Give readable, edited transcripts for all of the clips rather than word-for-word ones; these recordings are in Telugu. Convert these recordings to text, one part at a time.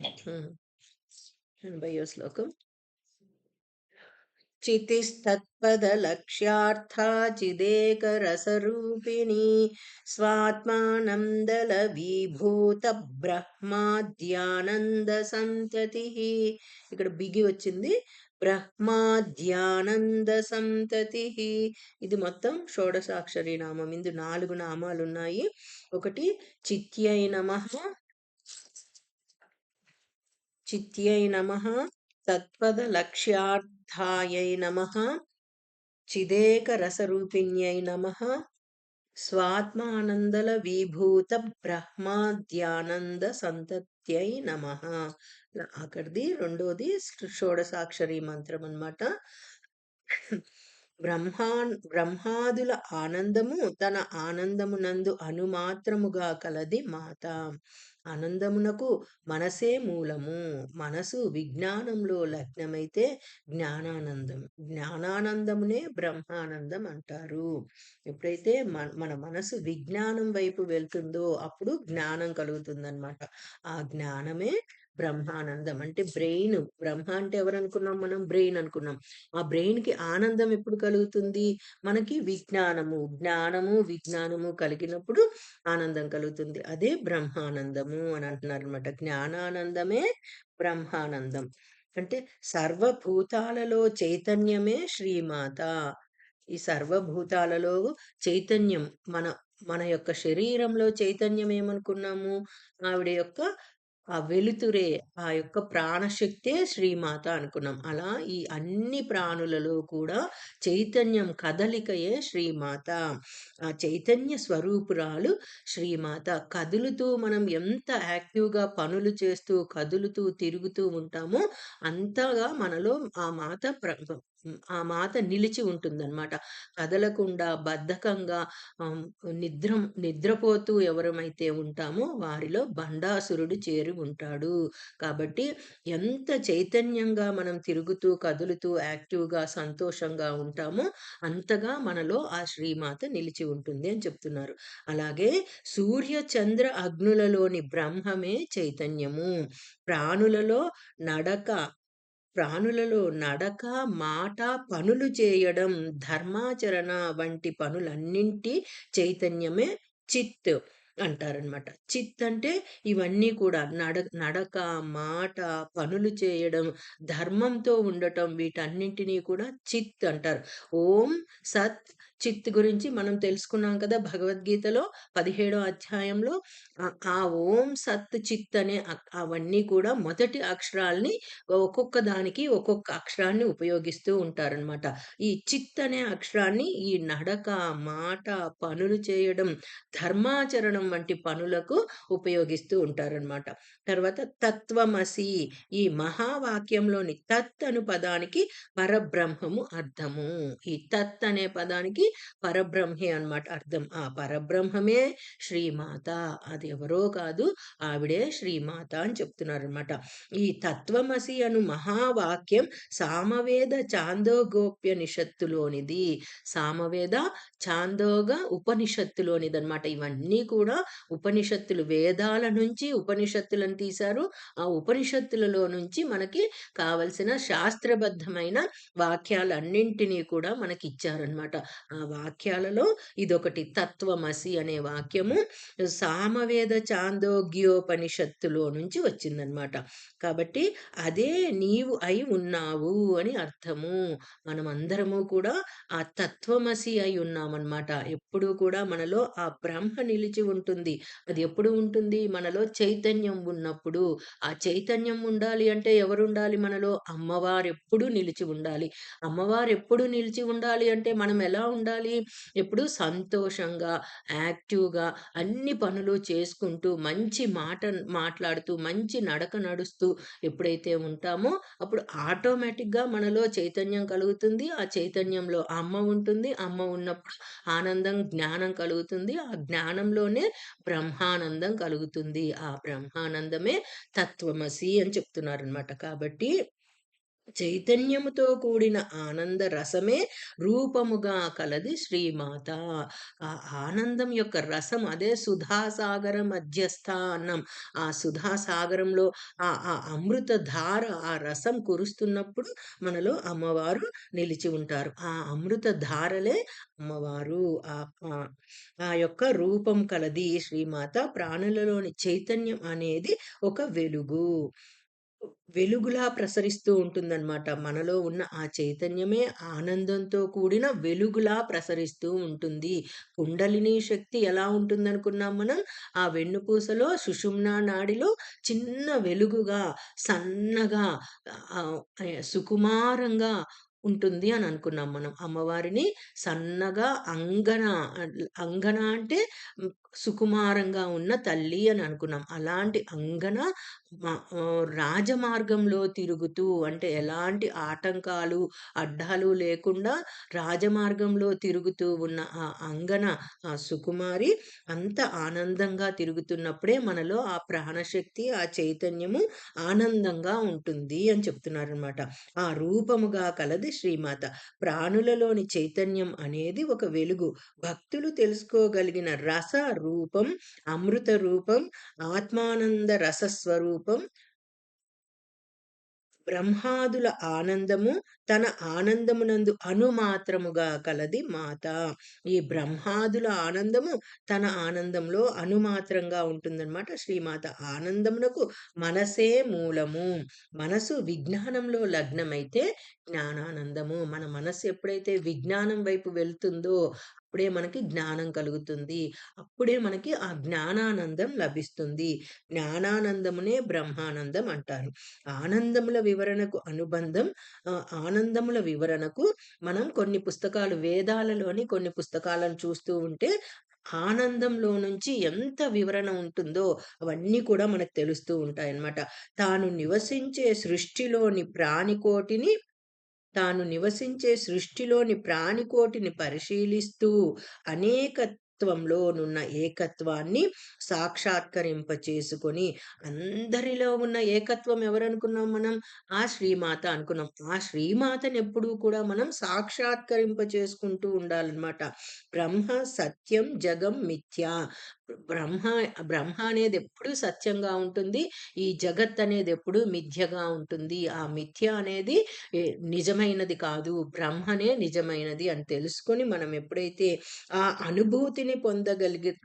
హ్మ్. 80వ శ్లోకం. చితిస్తత్పదలక్ష్యార్థా చిదేకరసరూపిణి స్వాత్మానందలవిభూత బ్రహ్మాద్యానంద సంతతి. ఇక్కడ బిగి వచ్చింది. బ్రహ్మాద్యానంద సంతతి. ఇది మొత్తం షోడశాక్షరి నామం. ఇందు 4 నామాలు ఉన్నాయి. ఒకటి చిత్యై నమః, చిత్యై నమః, తత్పదలక్ష్యార్థాయై నమః, చిదేకరసరూపిణ్యై నమః, స్వాత్మానందల విభూత బ్రహ్మాద్యానంద సంతత్యై నమః. ఆఖరిది రెండోది షోడసాక్షరి మంత్రం అన్నమాట. బ్రహ్మాదుల ఆనందము తన ఆనందమునందు అనుమాత్రముగా కలది మాత. ఆనందమునకు మనసే మూలము. మనసు విజ్ఞానంలో లగ్నమైతే జ్ఞానానందం, జ్ఞానానందమునే బ్రహ్మానందం అంటారు. ఎప్పుడైతే మన మనసు విజ్ఞానం వైపు వెళ్తుందో అప్పుడు జ్ఞానం కలుగుతుందన్నమాట. ఆ జ్ఞానమే బ్రహ్మానందం. అంటే బ్రెయిన్. బ్రహ్మ అంటే ఎవరు అనుకున్నాం మనం? బ్రెయిన్ అనుకున్నాం. ఆ బ్రెయిన్ కి ఆనందం ఎప్పుడు కలుగుతుంది? మనకి జ్ఞానము విజ్ఞానము కలిగినప్పుడు ఆనందం కలుగుతుంది. అదే బ్రహ్మానందము అని అంటున్నారు అనమాట. జ్ఞానానందమే బ్రహ్మానందం. అంటే సర్వభూతాలలో చైతన్యమే శ్రీమాత. ఈ సర్వభూతాలలో చైతన్యం, మన మన యొక్క శరీరంలో చైతన్యం ఏమనుకున్నాము? ఆవిడ యొక్క ఆ వెలుతురే, ఆ యొక్క ప్రాణశక్తే శ్రీమాత అనుకున్నాం. అలా ఈ అన్ని ప్రాణులలో కూడా చైతన్యం కదలికయే శ్రీమాత. ఆ చైతన్య స్వరూపురాలు శ్రీమాత. కదులుతూ మనం ఎంత యాక్టివ్గా పనులు చేస్తూ కదులుతూ తిరుగుతూ ఉంటామో అంతగా మనలో ఆ మాత నిలిచి ఉంటుందన్నమాట. కదలకుండా బద్ధకంగా ఆహ్, నిద్రపోతూ ఎవరమైతే ఉంటామో వారిలో భండాసురుడు చేరి ఉంటాడు. కాబట్టి ఎంత చైతన్యంగా మనం తిరుగుతూ, కదులుతూ, యాక్టివ్‌గా, సంతోషంగా ఉంటామో అంతగా మనలో ఆ శ్రీమాత నిలిచి ఉంటుంది అని చెప్తున్నారు. అలాగే సూర్య, చంద్ర, అగ్నులలోని బ్రహ్మమే చైతన్యము. ప్రాణులలో నడక నడక, మాట, పనులు చేయడం, ధర్మాచరణ వంటి పనులన్నింటి చైతన్యమే చిత్ అంటారనమాట. చిత్ అంటే ఇవన్నీ కూడా నడక, మాట, పనులు చేయడం, ధర్మంతో ఉండటం, వీటన్నింటినీ కూడా చిత్ అంటారు. ఓం సత్ చిత్ గురించి మనం తెలుసుకున్నాం కదా భగవద్గీతలో 17వ అధ్యాయంలో. ఆ ఓం సత్ చిత్ అనే అవన్నీ కూడా మొదటి అక్షరాల్ని ఒక్కొక్క దానికి ఒక్కొక్క అక్షరాన్ని ఉపయోగిస్తూ ఉంటారనమాట. ఈ చిత్ అనే అక్షరాన్ని ఈ నడక, మాట, పనులు చేయడం, ధర్మాచరణం వంటి పనులకు ఉపయోగిస్తూ ఉంటారనమాట. తర్వాత తత్వమసి, ఈ మహావాక్యంలోని తత్ అను పదానికి పరబ్రహ్మము అర్థము. ఈ తత్ అనే పదానికి పరబ్రహ్మే అన్నమాట అర్థం. ఆ పరబ్రహ్మమే శ్రీమాత. అది ఎవరో కాదు, ఆవిడే శ్రీమాత అని చెప్తున్నారనమాట. ఈ తత్వమసి అను మహావాక్యం సామవేద చాందోగోప్యనిషత్తులోనిది. సామవేద చాందోగ ఉపనిషత్తులోనిదన్నమాట. ఇవన్నీ కూడా ఉపనిషత్తులు, వేదాల నుంచి ఉపనిషత్తులను తీశారు. ఆ ఉపనిషత్తులలో నుంచి మనకి కావలసిన శాస్త్రబద్ధమైన వాక్యాలన్నింటినీ కూడా మనకి ఇచ్చారనమాట. ఆ వాక్యాలలో ఇదొకటి. తత్వమసి అనే వాక్యము సామవేద చాందోగ్యోపనిషత్తులో నుంచి వచ్చిందనమాట. కాబట్టి అదే నీవు అయి ఉన్నావు అని అర్థము. మనమందరము కూడా ఆ తత్వమసి అయి ఉన్నామన్నమాట. ఎప్పుడూ కూడా మనలో ఆ బ్రహ్మ నిలిచి ఉంటుంది. అది ఎప్పుడు ఉంటుంది? మనలో చైతన్యం ఉన్నప్పుడు. ఆ చైతన్యం ఉండాలి అంటే ఎవరుండాలి మనలో? అమ్మవారు ఎప్పుడూ నిలిచి ఉండాలి. అమ్మవారు ఎప్పుడు నిలిచి ఉండాలి అంటే మనం ఎలా ఉండాలి? ఎప్పుడూ సంతోషంగా, యాక్టివ్‌గా అన్ని పనులు చేసుకుంటూ, మంచి మాట మాట్లాడుతూ, మంచి నడక నడుస్తూ ఎప్పుడైతే ఉంటామో అప్పుడు ఆటోమేటిక్‌గా మనలో చైతన్యం కలుగుతుంది. ఆ చైతన్యంలో అమ్మ ఉంటుంది. అమ్మ ఉన్నప్పుడు ఆనందం, జ్ఞానం కలుగుతుంది. ఆ జ్ఞానంలోనే బ్రహ్మానందం కలుగుతుంది. ఆ బ్రహ్మానందమే తత్వమసి అని చెప్తున్నారనమాట. కాబట్టి చైతన్యముతో కూడిన ఆనంద రసమే రూపముగా కలది శ్రీమాత. ఆ ఆనందం యొక్క రసం అదే సుధాసాగర మధ్యస్థ అన్నాం. ఆ సుధాసాగరంలో ఆ అమృత ధార, ఆ రసం కురుస్తున్నప్పుడు మనలో అమ్మవారు నిలిచి ఉంటారు. ఆ అమృత ధారలే అమ్మవారు. ఆ ఆ ఆ యొక్క రూపం కలది శ్రీమాత. ప్రాణులలోని చైతన్యం అనేది ఒక వెలుగు. వెలుగులా ప్రసరిస్తూ ఉంటుందన్నమాట. మనలో ఉన్న ఆ చైతన్యమే ఆనందంతో కూడిన వెలుగులా ప్రసరిస్తూ ఉంటుంది. కుండలిని శక్తి ఎలా ఉంటుందనుకున్నాం మనం? ఆ వెన్నుపూసలో సుషుమ్నా నాడిలో చిన్న వెలుగుగా, సన్నగా సుకుమారంగా ఉంటుంది అని అనుకున్నాం మనం. అమ్మవారిని సన్నగా అంగన అంటే సుకుమారంగా ఉన్న తల్లి అని అనుకున్నాం. అలాంటి అంగన రాజమార్గంలో తిరుగుతూ అంటే ఎలాంటి ఆటంకాలు, అడ్డాలు లేకుండా రాజమార్గంలో తిరుగుతూ ఉన్న ఆ అంగన, ఆ సుకుమారి అంత ఆనందంగా తిరుగుతున్నప్పుడే మనలో ఆ ప్రాణశక్తి, ఆ చైతన్యము ఆనందంగా ఉంటుంది అని చెప్తున్నారనమాట. ఆ రూపముగా కలది శ్రీమాత. ప్రాణులలోని చైతన్యం అనేది ఒక వెలుగు. భక్తులు తెలుసుకోగలిగిన రస రూపం, అమృత రూపం, ఆత్మానంద రసస్వరూపం, బ్రహ్మాదుల ఆనందము తన ఆనందమునందు అనుమాత్రముగా కలది మాత. ఈ బ్రహ్మాదుల ఆనందము తన ఆనందంలో అనుమాత్రంగా ఉంటుందన్నమాట శ్రీమాత. ఆనందమునకు మనసే మూలము. మనసు విజ్ఞానంలో లగ్నమైతే జ్ఞానానందము. మన మనస్సు ఎప్పుడైతే విజ్ఞానం వైపు వెళ్తుందో అప్పుడే మనకి జ్ఞానం కలుగుతుంది. అప్పుడే మనకి ఆ జ్ఞానానందం లభిస్తుంది. జ్ఞానానందమునే బ్రహ్మానందం అంటారు. ఆనందముల వివరణకు అనుబంధం ఆనందముల వివరణకు మనం కొన్ని పుస్తకాలు వేదాలలోని కొన్ని పుస్తకాలను చూస్తూ ఉంటే ఆనందంలో నుంచి ఎంత వివరణ ఉంటుందో అవన్నీ కూడా మనకు తెలుస్తూ ఉంటాయన్నమాట. తాను నివసించే సృష్టిలోని ప్రాణికోటిని తాను నివసించే సృష్టిలోని ప్రాణికోటిని పరిశీలిస్తూ అనేకత్వంలోనున్న ఏకత్వాన్ని సాక్షాత్కరింప చేసుకొని అందరిలో ఉన్న ఏకత్వం ఎవరనుకున్నాం మనం? ఆ శ్రీమాత అనుకున్నాం. ఆ శ్రీమాతని ఎప్పుడూ కూడా మనం సాక్షాత్కరింప చేసుకుంటూ ఉండాలన్నమాట. బ్రహ్మ సత్యం జగం మిథ్య. బ్రహ్మ బ్రహ్మ అనేది ఎప్పుడూ సత్యంగా ఉంటుంది. ఈ జగత్ అనేది ఎప్పుడూ మిథ్యగా ఉంటుంది. ఆ మిథ్య అనేది నిజమైనది కాదు. బ్రహ్మనే నిజమైనది అని తెలుసుకొని మనం ఎప్పుడైతే ఆ అనుభూతిని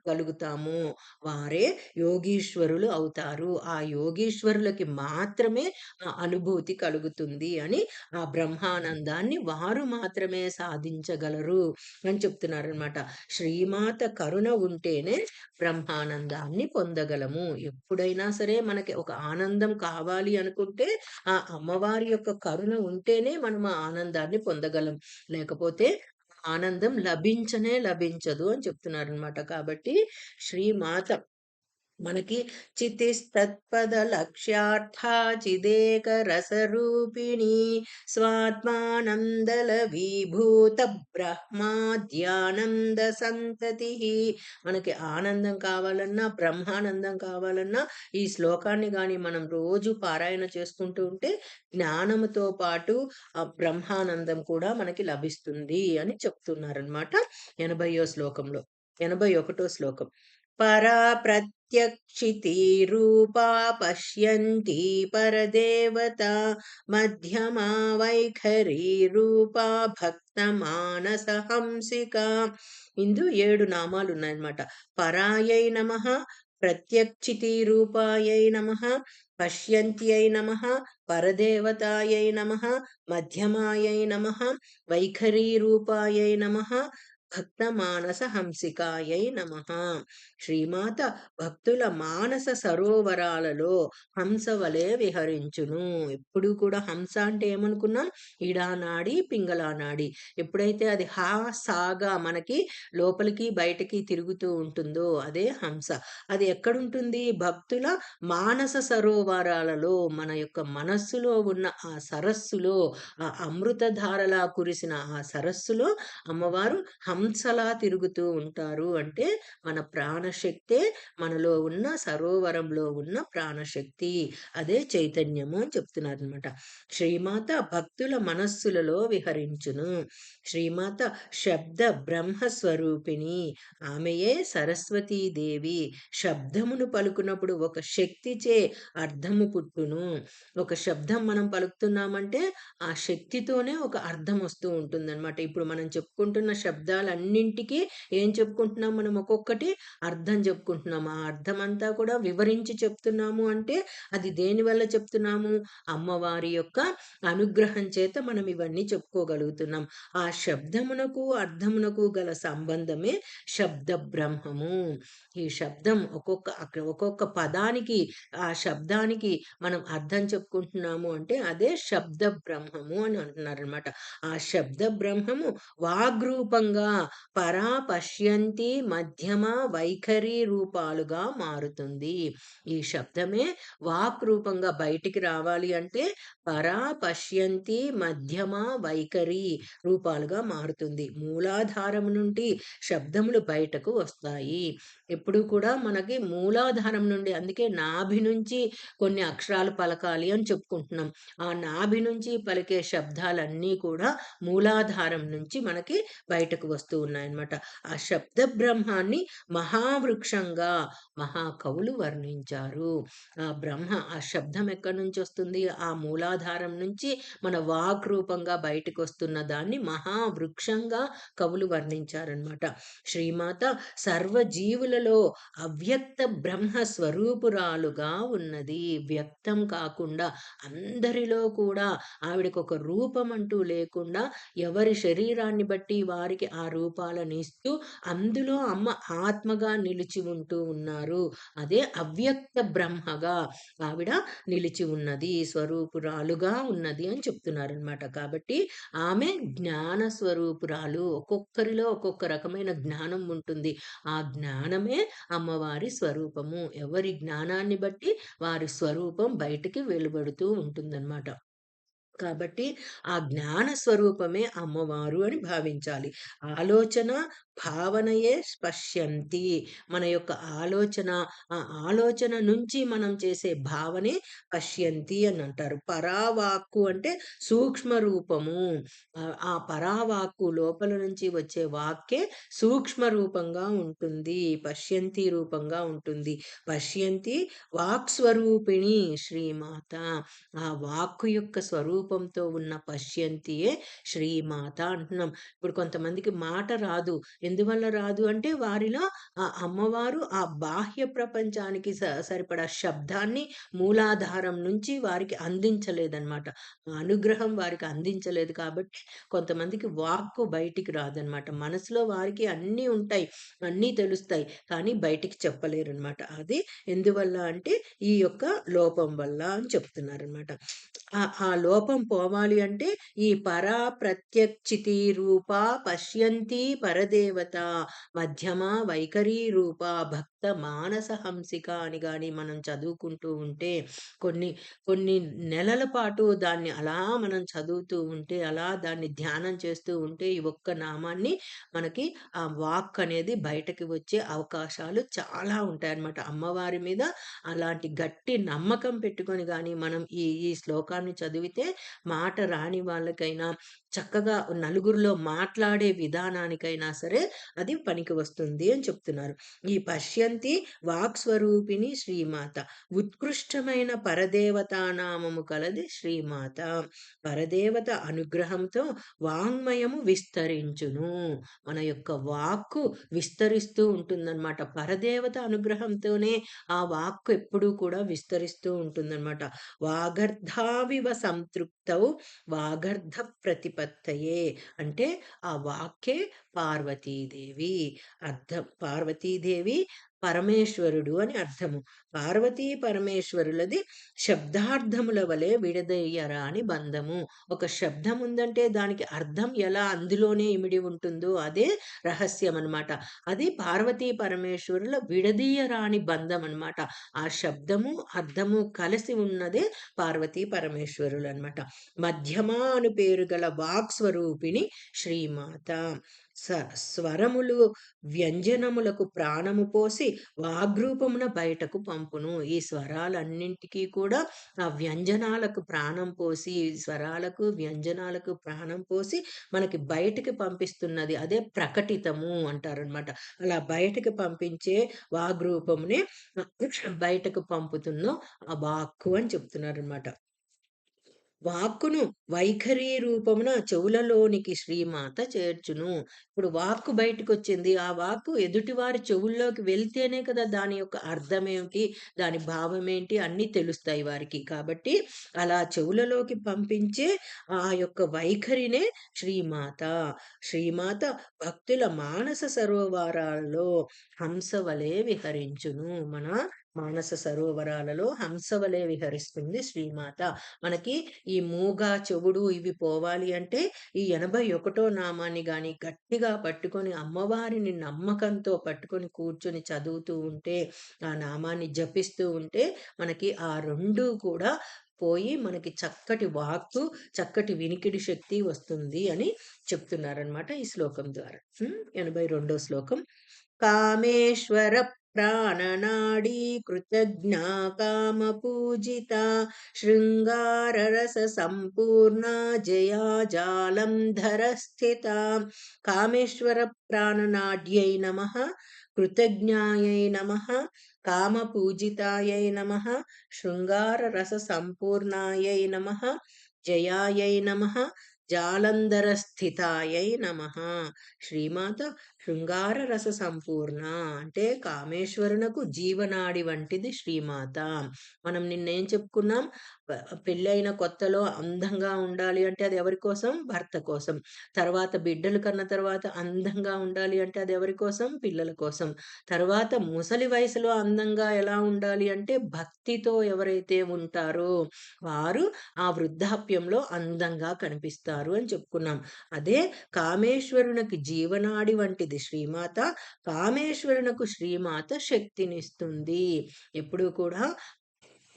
గలుగుతామో వారే యోగీశ్వరులు అవుతారు. ఆ యోగీశ్వరులకి మాత్రమే ఆ అనుభూతి కలుగుతుంది అని ఆ బ్రహ్మానందాన్ని వారు మాత్రమే సాధించగలరు అని చెప్తున్నారనమాట. శ్రీమాత కరుణ ఉంటేనే బ్రహ్మానందాన్ని పొందగలము. ఎప్పుడైనా సరే మనకి ఒక ఆనందం కావాలి అనుకుంటే ఆ అమ్మవారి యొక్క కరుణ ఉంటేనే మనం ఆ ఆనందాన్ని పొందగలం. లేకపోతే ఆనందం లభించనే లభించదు అని చెప్తున్నారనమాట. కాబట్టి శ్రీమాత మనకి చితిస్తత్పద లక్ష్యార్థ చిదేక రసరూపిణి స్వాత్మానందల విభూత బ్రహ్మాద్యానంద సంతతి. మనకి ఆనందం కావాలన్నా బ్రహ్మానందం కావాలన్నా ఈ శ్లోకాన్ని గాని మనం రోజు పారాయణ చేసుకుంటూ ఉంటే జ్ఞానముతో పాటు ఆ బ్రహ్మానందం కూడా మనకి లభిస్తుంది అని చెప్తున్నారనమాట. 80వ శ్లోకంలో 81వ శ్లోకం. పరా ప్రత్యక్షితి రూపా పశ్యంతి పరదేవత మధ్యమా వైఖరి రూపా భక్త మానస హంసిక. ఇందు 7 నామాలు ఉన్నాయన్నమాట. పరాయై నమః, ప్రత్యక్షితి రూపాయై నమః, పశ్యంత్యై నమః, పరదేవతాయై నమః, మధ్యమాయై నమః, వైఖరీ రూపాయై నమః, భక్త మానస హంసికాయై నమః. శ్రీమాత భక్తుల మానస సరోవరాలలో హంస వలె విహరించును. ఎప్పుడు కూడా హంస అంటే ఏమనుకున్నాం? ఇడానాడి పింగళానాడి. ఎప్పుడైతే అది హా సాగా మనకి లోపలికి బయటకి తిరుగుతూ ఉంటుందో అదే హంస. అది ఎక్కడుంటుంది? భక్తుల మానస సరోవరాలలో, మన యొక్క మనస్సులో ఉన్న ఆ సరస్సులో, ఆ అమృత ధారలా కురిసిన ఆ సరస్సులో అమ్మవారు హంసలా తిరుగుతూ ఉంటారు అంటే మన ప్రాణశక్తే మనలో ఉన్న సరోవరంలో ఉన్న ప్రాణశక్తి. అదే చైతన్యము అని చెప్తున్నారనమాట. శ్రీమాత భక్తుల మనస్సులలో విహరించును. శ్రీమాత శబ్ద బ్రహ్మ స్వరూపిణి. ఆమెయే సరస్వతీదేవి. శబ్దమును పలుకున్నప్పుడు ఒక శక్తిచే అర్థము పుట్టును. ఒక శబ్దం మనం పలుకుతున్నామంటే ఆ శక్తితోనే ఒక అర్థం వస్తూ ఉంటుందన్నమాట. ఇప్పుడు మనం చెప్పుకుంటున్న శబ్దాలన్నింటికి ఏం చెప్పుకుంటున్నాం మనం? ఒక్కొక్కటి అర్థం చెప్పుకుంటున్నాం. ఆ అర్థం అంతా కూడా వివరించి చెప్తున్నాము అంటే అది దేనివల్ల చెప్తున్నాము? అమ్మవారి యొక్క అనుగ్రహం చేత మనం ఇవన్నీ చెప్పుకోగలుగుతున్నాం. ఆ శబ్దమునకు అర్థమునకు గల సంబంధమే శబ్ద బ్రహ్మము. ఈ శబ్దం ఒక్కొక్క పదానికి, ఆ శబ్దానికి మనం అర్థం చెప్పుకుంటున్నాము అంటే అదే శబ్ద బ్రహ్మము అని అంటున్నారనమాట. ఆ శబ్ద బ్రహ్మము వాగ్రూపంగా పరా పశ్యంతి మధ్యమ వైఖరి రూపాలుగా మారుతుంది. ఈ శబ్దమే వాక్ రూపంగా బయటికి రావాలి అంటే పరా పశ్యంతి మధ్యమ వైఖరి రూపాలుగా మారుతుంది. మూలాధారం నుండి శబ్దములు బయటకు వస్తాయి. ఎప్పుడు కూడా మనకి మూలాధారం నుండి, అందుకే నాభి నుంచి కొన్ని అక్షరాలు పలకాలి అని చెప్పుకుంటున్నాం. ఆ నాభి నుంచి పలికే శబ్దాలన్నీ కూడా మూలాధారం నుంచి మనకి బయటకు వస్తూ ఉన్నాయన్నమాట. ఆ శబ్ద బ్రహ్మాన్ని మహావృక్షంగా మహాకవులు వర్ణించారు. ఆ బ్రహ్మ, ఆ శబ్దం ఎక్కడి నుంచి వస్తుంది? ఆ మూలాధారం నుంచి మన వాక్ రూపంగా బయటకు వస్తున్న దాన్ని మహావృక్షంగా కవులు వర్ణించారనమాట. శ్రీమాత సర్వజీవులలో అవ్యక్త బ్రహ్మ స్వరూపురాలుగా ఉన్నది. వ్యక్తం కాకుండా అందరిలో కూడా ఆవిడకు ఒక రూపం అంటూ లేకుండా ఎవరి శరీరాన్ని బట్టి వారికి ఆ రూపాలను ఇస్తూ అందులో అమ్మ ఆత్మగా నిలిచి ఉంటూ ఉన్నారు. అదే అవ్యక్త బ్రహ్మగా ఆవిడ నిలిచి ఉన్నది, స్వరూపురాలుగా ఉన్నది అని చెప్తున్నారనమాట. కాబట్టి ఆమె జ్ఞాన స్వరూపురాలు. ఒక్కొక్కరిలో ఒక్కొక్క రకమైన జ్ఞానం ఉంటుంది. ఆ జ్ఞానమే అమ్మవారి స్వరూపము. ఎవరి జ్ఞానాన్ని బట్టి వారి స్వరూపం బయటికి వెలువడుతూ ఉంటుందన్నమాట. కాబట్టి ఆ జ్ఞాన స్వరూపమే అమ్మవారు అని భావించాలి. ఆలోచన, భావనయే స్పశ్యంతి. మన యొక్క ఆలోచన, ఆ ఆలోచన నుంచి మనం చేసే భావనే పశ్యంతి అని అంటారు. పరావాక్కు అంటే సూక్ష్మ రూపము. ఆ పరావాక్కు లోపల నుంచి వచ్చే వాక్కే సూక్ష్మ రూపంగా ఉంటుంది. పశ్యంతి రూపంగా ఉంటుంది. పశ్యంతి వాక్ స్వరూపిణి శ్రీమాత. ఆ వాక్కు యొక్క స్వరూపంతో ఉన్న పశ్యంతియే శ్రీమాత అంటున్నాం. ఇప్పుడు కొంతమందికి మాట రాదు. ఎందువల్ల రాదు అంటే వారిలో ఆ అమ్మవారు ఆ బాహ్య ప్రపంచానికి సరిపడా శబ్దాన్ని మూలాధారం నుంచి వారికి అందించలేదన్నమాట. ఆ అనుగ్రహం వారికి అందించలేదు కాబట్టి కొంతమందికి వాక్కు బయటికి రాదనమాట. మనసులో వారికి అన్నీ ఉంటాయి, అన్నీ తెలుస్తాయి, కానీ బయటికి చెప్పలేరనమాట. అది ఎందువల్ల అంటే ఈ యొక్క లోపం వల్ల అని చెప్తున్నారనమాట. ఆ లోపం పోవాలి అంటే ఈ పరా ప్రత్యక్షితి రూప పశ్యంతి పరదేవత మధ్యమ వైఖరి రూప భక్త మానస హంసిక అని గాని మనం చదువుకుంటూ ఉంటే కొన్ని కొన్ని నెలల పాటు దాన్ని అలా మనం చదువుతూ ఉంటే, అలా దాన్ని ధ్యానం చేస్తూ ఉంటే ఈ ఒక్క నామాన్ని మనకి ఆ వాక్ అనేది బయటకి వచ్చే అవకాశాలు చాలా ఉంటాయన్నమాట. అమ్మవారి మీద అలాంటి గట్టి నమ్మకం పెట్టుకొని గాని మనం ఈ శ్లోకాన్ని చదివితే మాట రాని వాళ్ళకైనా, చక్కగా నలుగురిలో మాట్లాడే విధానానికైనా సరే అది పనికి వస్తుంది అని చెప్తున్నారు. ఈ పశ్యంతి వాక్ స్వరూపిణి శ్రీమాత. ఉత్కృష్టమైన పరదేవతా నామము కలది శ్రీమాత. పరదేవత అనుగ్రహంతో వాంగ్మయము విస్తరించును. మన యొక్క వాక్కు విస్తరిస్తూ ఉంటుందన్నమాట. పరదేవత అనుగ్రహంతోనే ఆ వాక్కు ఎప్పుడూ కూడా విస్తరిస్తూ ఉంటుందన్నమాట. వాగర్ధావివ సంతృప్తౌ వాగర్ధ ప్రతిపత్తయే అంటే ఆ వాక్కే పార్వతీదేవి. అర్థం పార్వతీదేవి పరమేశ్వరుడు అని అర్థము. పార్వతీ పరమేశ్వరులది శబ్దార్థముల వలె విడదయ్యరాని బంధము. ఒక శబ్దం ఉందంటే దానికి అర్థం ఎలా అందులోనే ఇమిడి ఉంటుందో అదే రహస్యం అన్నమాట. అది పార్వతీ పరమేశ్వరుల విడదీయరాని బంధం అన్నమాట. ఆ శబ్దము అర్థము కలిసి ఉన్నదే పార్వతీ పరమేశ్వరులు అన్నమాట. మధ్యమా అను పేరు గల వాక్ స్వరూపిణి శ్రీమాత. స స్వరములు వ్యంజనములకు ప్రాణము పోసి వాగ్రూపమున బయటకు పంపును. ఈ స్వరాలన్నింటికి కూడా ఆ వ్యంజనాలకు ప్రాణం పోసి, స్వరాలకు, వ్యంజనాలకు ప్రాణం పోసి మనకి బయటికి పంపిస్తున్నది. అదే ప్రకటితము అంటారనమాట. అలా బయటికి పంపించే వాగ్రూపమునే బయటకు పంపుతున్న ఆ వాక్కు అని చెప్తున్నారనమాట. వాక్కును వైఖరి రూపమున చెవులలోనికి శ్రీమాత చేర్చును. ఇప్పుడు వాక్కు బయటికొచ్చింది. ఆ వాక్కు ఎదుటివారి చెవుల్లోకి వెళ్తేనే కదా దాని యొక్క అర్థమేమిటి, దాని భావమేంటి అన్నీ తెలుస్తాయి వారికి. కాబట్టి అలా చెవులలోకి పంపించే ఆ యొక్క వైఖరినే శ్రీమాత. శ్రీమాత భక్తుల మానస సరోవరాల్లో హంసవలే విహరించును. మన మానస సరోవరాలలో హంసవలే విహరిస్తుంది శ్రీమాత. మనకి ఈ మూగ, చెవుడు ఇవి పోవాలి అంటే ఈ 81 నామాన్ని గాని గట్టిగా పట్టుకొని అమ్మవారిని నమ్మకంతో పట్టుకొని కూర్చొని చదువుతూ ఉంటే, ఆ నామాన్ని జపిస్తూ ఉంటే మనకి ఆ 2 కూడా పోయి మనకి చక్కటి వాక్కు, చక్కటి వినికిడి శక్తి వస్తుంది అని చెప్తున్నారనమాట ఈ శ్లోకం ద్వారా. 82 శ్లోకం. కామేశ్వర ప్రాణనాడీ కృతజ్ఞా కామపూజితా శృంగారరస సంపూర్ణ జయా జాలంధర స్థిత. కామేశ్వర ప్రాణనాడ్యై నమః, కృతజ్ఞాయై నమః, కామపూజితాయై నమః, శృంగారరస సంపూర్ణాయై నమః, జయాయై నమః, జాలంధర స్థితాయై నమః. శ్రీమాత శృంగార రస సంపూర్ణ అంటే కామేశ్వరునకు జీవనాడి వంటిది శ్రీమాత. మనం నిన్నేం చెప్పుకున్నాం? పెళ్ళైన కొత్తలో అందంగా ఉండాలి అంటే అది ఎవరి కోసం? భర్త కోసం. తర్వాత బిడ్డలు కన్న తర్వాత అందంగా ఉండాలి అంటే అది ఎవరి కోసం? పిల్లల కోసం. తర్వాత ముసలి వయసులో అందంగా ఎలా ఉండాలి అంటే భక్తితో ఎవరైతే ఉంటారో వారు ఆ వృద్ధాప్యంలో అందంగా కనిపిస్తారు అని చెప్పుకున్నాం. అదే కామేశ్వరునికి జీవనాడి వంటిది శ్రీమాత. కామేశ్వరునకు శ్రీమాత శక్తినిస్తుంది. ఎప్పుడూ కూడా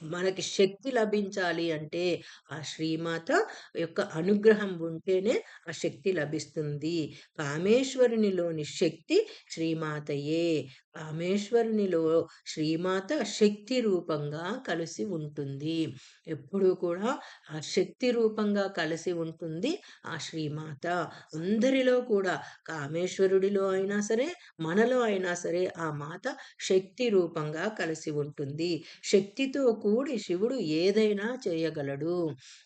మనకి శక్తి లభించాలి అంటే ఆ శ్రీమాత యొక్క అనుగ్రహం ఉంటేనే ఆ శక్తి లభిస్తుంది. కామేశ్వరునిలోని శక్తి శ్రీమాతయే. కామేశ్వరునిలో శ్రీమాత శక్తి రూపంగా కలిసి ఉంటుంది. ఎప్పుడూ కూడా ఆ శక్తి రూపంగా కలిసి ఉంటుంది ఆ శ్రీమాత. అందరిలో కూడా కామేశ్వరుడిలో అయినా సరే, మనలో అయినా సరే ఆ మాత శక్తి రూపంగా కలిసి ఉంటుంది. శక్తితో కూడి శివుడు ఏదైనా చేయగలడు.